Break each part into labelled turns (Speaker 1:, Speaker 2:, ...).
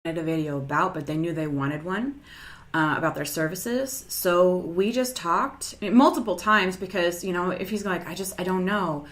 Speaker 1: a video about, but they knew they wanted one about their services. So we just talked multiple times because, if he's like, I don't know.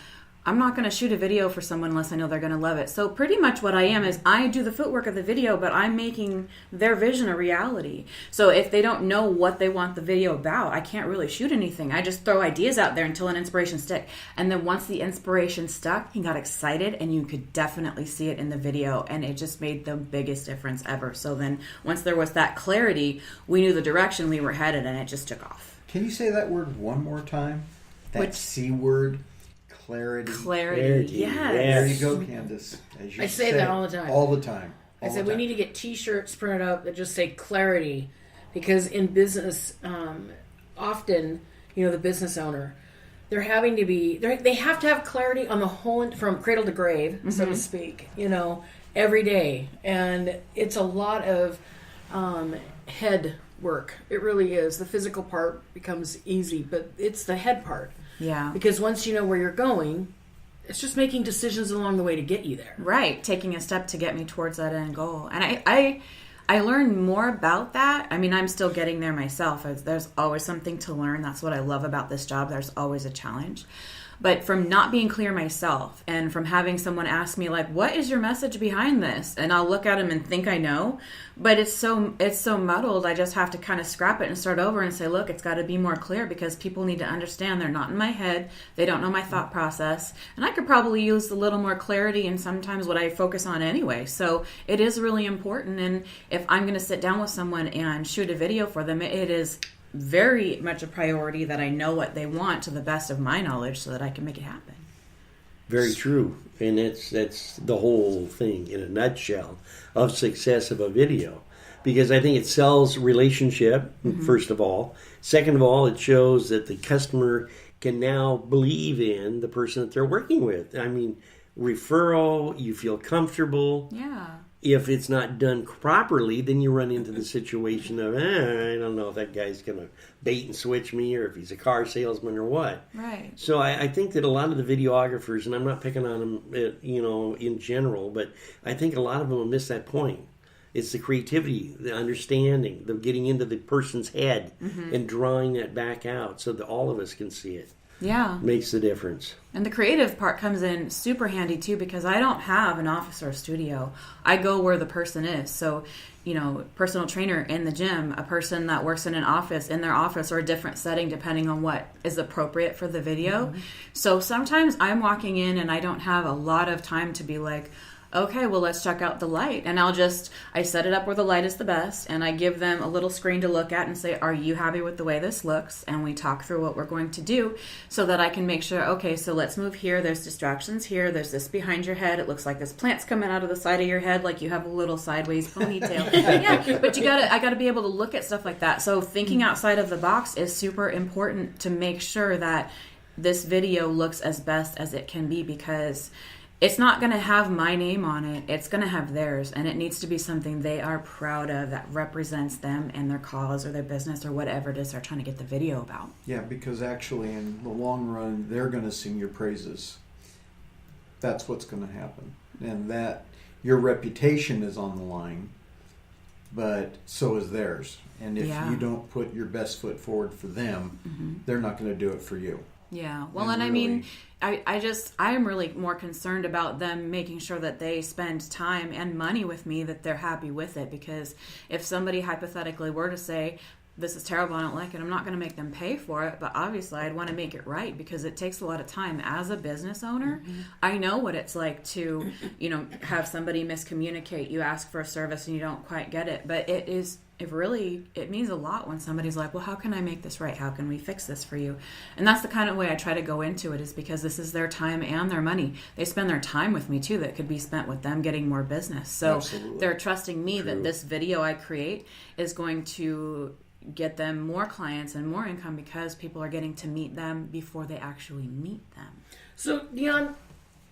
Speaker 1: I'm not going to shoot a video for someone unless I know they're going to love it. So pretty much what I am is I do the footwork of the video, but I'm making their vision a reality. So if they don't know what they want the video about, I can't really shoot anything. I just throw ideas out there until an inspiration stick. And then once the inspiration stuck, he got excited, and you could definitely see it in the video. And it just made the biggest difference ever. So then once there was that clarity, we knew the direction we were headed, and it just took off.
Speaker 2: Can you say that word one more time? That C word? Clarity.
Speaker 1: Yes.
Speaker 2: There you go, Candace.
Speaker 3: I say that all the time.
Speaker 2: All the time.
Speaker 3: I said we need to get T-shirts printed up that just say clarity, because in business, often, the business owner, they have to have clarity on the whole, from cradle to grave, so to speak, every day. And it's a lot of head work. It really is. The physical part becomes easy, but it's the head part.
Speaker 1: Yeah.
Speaker 3: Because once you know where you're going, it's just making decisions along the way to get you there.
Speaker 1: Right. Taking a step to get me towards that end goal. And I learned more about that. I mean, I'm still getting there myself. There's always something to learn. That's what I love about this job. There's always a challenge. But from not being clear myself and from having someone ask me, like, what is your message behind this? And I'll look at them and think I know, but it's so muddled. I just have to kind of scrap it and start over and say, look, it's got to be more clear, because people need to understand they're not in my head. They don't know my thought process. And I could probably use a little more clarity in sometimes what I focus on anyway. So it is really important. And if I'm going to sit down with someone and shoot a video for them, it is very much a priority that I know what they want to the best of my knowledge so that I can make it happen.
Speaker 4: Very true. And that's the whole thing in a nutshell of success of a video. Because I think it sells relationship, first of all. Second of all, it shows that the customer can now believe in the person that they're working with. I mean, referral, you feel comfortable.
Speaker 1: Yeah.
Speaker 4: If it's not done properly, then you run into the situation of, I don't know if that guy's going to bait and switch me, or if he's a car salesman or what.
Speaker 1: Right.
Speaker 4: So I think that a lot of the videographers, and I'm not picking on them, in general, but I think a lot of them will miss that point. It's the creativity, the understanding, the getting into the person's head and drawing that back out so that all of us can see it.
Speaker 1: Yeah.
Speaker 4: Makes the difference.
Speaker 1: And the creative part comes in super handy too, because I don't have an office or a studio. I go where the person is. So, personal trainer in the gym, a person that works in an office, in their office, or a different setting depending on what is appropriate for the video. So sometimes I'm walking in and I don't have a lot of time to be like, okay, well, let's check out the light. And I set it up where the light is the best, and I give them a little screen to look at and say, are you happy with the way this looks? And we talk through what we're going to do so that I can make sure, okay, so let's move here. There's distractions here. There's this behind your head. It looks like this plant's coming out of the side of your head, like you have a little sideways ponytail. Yeah, but I gotta be able to look at stuff like that. So thinking outside of the box is super important to make sure that this video looks as best as it can be, because it's not going to have my name on it. It's going to have theirs, and it needs to be something they are proud of that represents them and their cause or their business or whatever it is they're trying to get the video about.
Speaker 2: Yeah, because actually in the long run, they're going to sing your praises. That's what's going to happen. And that your reputation is on the line, but so is theirs. And if you don't put your best foot forward for them, they're not going to do it for you.
Speaker 1: Yeah. Well, and really, I mean, I'm really more concerned about them making sure that they spend time and money with me, that they're happy with it. Because if somebody hypothetically were to say, this is terrible, I don't like it, I'm not going to make them pay for it. But obviously I'd want to make it right, because it takes a lot of time as a business owner. I know what it's like to, have somebody miscommunicate. You ask for a service and you don't quite get it. But it means a lot when somebody's like, well, how can I make this right? How can we fix this for you? And that's the kind of way I try to go into it, is because this is their time and their money. They spend their time with me too, that could be spent with them getting more business. So
Speaker 2: Absolutely.
Speaker 1: They're trusting me that this video I create is going to get them more clients and more income, because people are getting to meet them before they actually meet them.
Speaker 3: So, Dionne,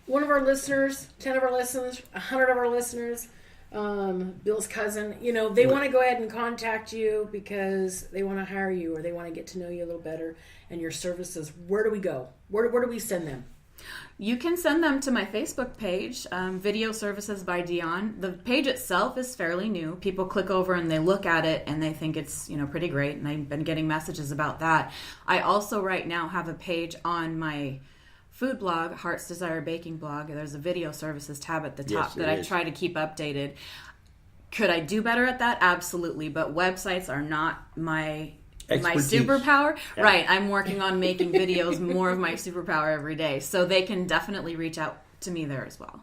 Speaker 3: one of our listeners, 10 of our listeners, 100 of our listeners, Bill's cousin, they want to go ahead and contact you because they want to hire you, or they want to get to know you a little better and your services. Where do we go? Where do we send them?
Speaker 1: You can send them to my Facebook page, Video Services by Dionne. The page itself is fairly new. People click over and they look at it and they think it's, pretty great. And I've been getting messages about that. I also right now have a page on my food blog, Heart's Desire Baking blog. There's a Video Services tab at the top that I try to keep updated. Could I do better at that? Absolutely. But websites are not my superpower. Yeah. Right. I'm working on making videos more of my superpower every day. So they can definitely reach out to me there as well.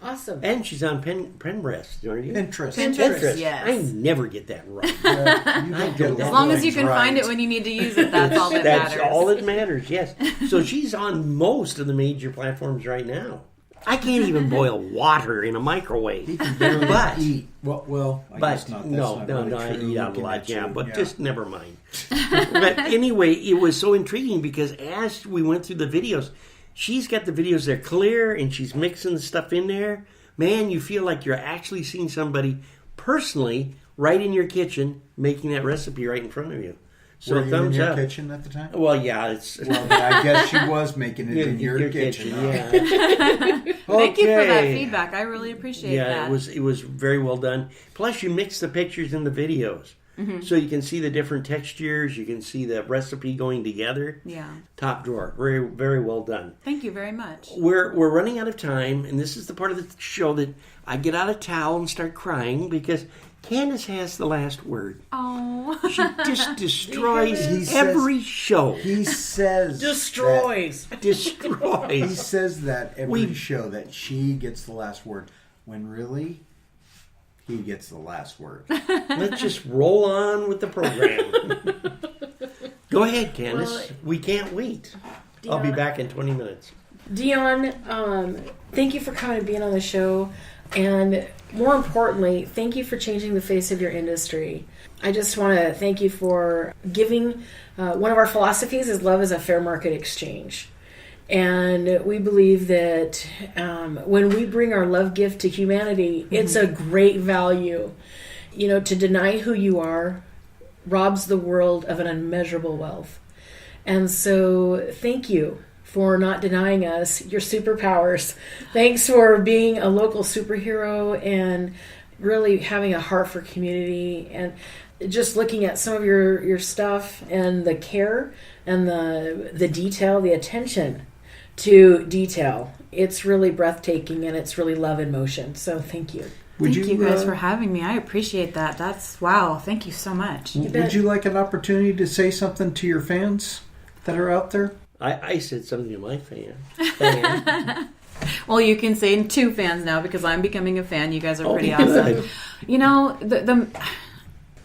Speaker 3: Awesome.
Speaker 4: And she's on Pinterest, aren't you?
Speaker 1: Pinterest, yes.
Speaker 4: I never get that right.
Speaker 1: As long as you can find it when you need to use it, that's all that matters.
Speaker 4: That's all that matters, yes. So she's on most of the major platforms right now. I can't even boil water in a microwave.
Speaker 2: He can barely eat. Well, I guess not.
Speaker 4: No, I eat out a lot, just never mind. But anyway, it was so intriguing because as we went through the videos, she's got the videos there clear and she's mixing the stuff in there. Man, you feel like you're actually seeing somebody personally right in your kitchen making that recipe right in front of you.
Speaker 2: So were you in your kitchen at the time?
Speaker 4: Well, yeah.
Speaker 2: Well, I guess she was making it in your kitchen.
Speaker 4: Yeah.
Speaker 1: Thank you for that feedback. I really appreciate that.
Speaker 4: Yeah, it was very well done. Plus, you mix the pictures and the videos. Mm-hmm. So you can see the different textures. You can see the recipe going together.
Speaker 1: Yeah.
Speaker 4: Top drawer. Very, very well done.
Speaker 1: Thank you very much.
Speaker 4: We're running out of time, and this is the part of the show that I get out a towel and start crying because Candace has the last word.
Speaker 1: Oh.
Speaker 4: She just destroys every show.
Speaker 2: He says...
Speaker 3: Destroys.
Speaker 4: Destroys.
Speaker 2: He says that every show, that she gets the last word. When really, he gets the last word.
Speaker 4: Let's just roll on with the program. Go ahead, Candace. Well, we can't wait. Dionne, I'll be back in 20 minutes.
Speaker 3: Dionne, thank you for coming and being on the show. And more importantly, thank you for changing the face of your industry. I just want to thank you for giving. One of our philosophies is love is a fair market exchange. And we believe that when we bring our love gift to humanity, it's a great value. To deny who you are robs the world of an unmeasurable wealth. And so thank you for not denying us your superpowers. Thanks for being a local superhero and really having a heart for community, and just looking at some of your stuff and the care and the detail, the attention to detail. It's really breathtaking and it's really love in motion. So thank you.
Speaker 1: Thank you guys for having me. I appreciate that. That's wow. Thank you so much.
Speaker 2: Would you like an opportunity to say something to your fans that are out there?
Speaker 4: I said something to my fan.
Speaker 1: Well, you can say 2 fans now because I'm becoming a fan. You guys are pretty awesome.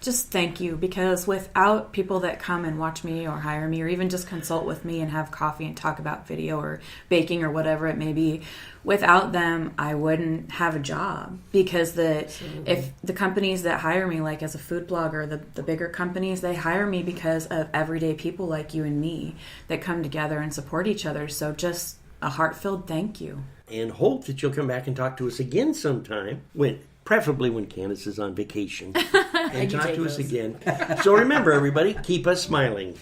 Speaker 1: Just thank you, because without people that come and watch me or hire me or even just consult with me and have coffee and talk about video or baking or whatever it may be, without them, I wouldn't have a job. Because if the companies that hire me, like as a food blogger, the bigger companies, they hire me because of everyday people like you and me that come together and support each other. So just a heart-filled thank you.
Speaker 4: And hope that you'll come back and talk to us again sometime, preferably when Candace is on vacation, and talk to us again. So remember, everybody, keep us smiling.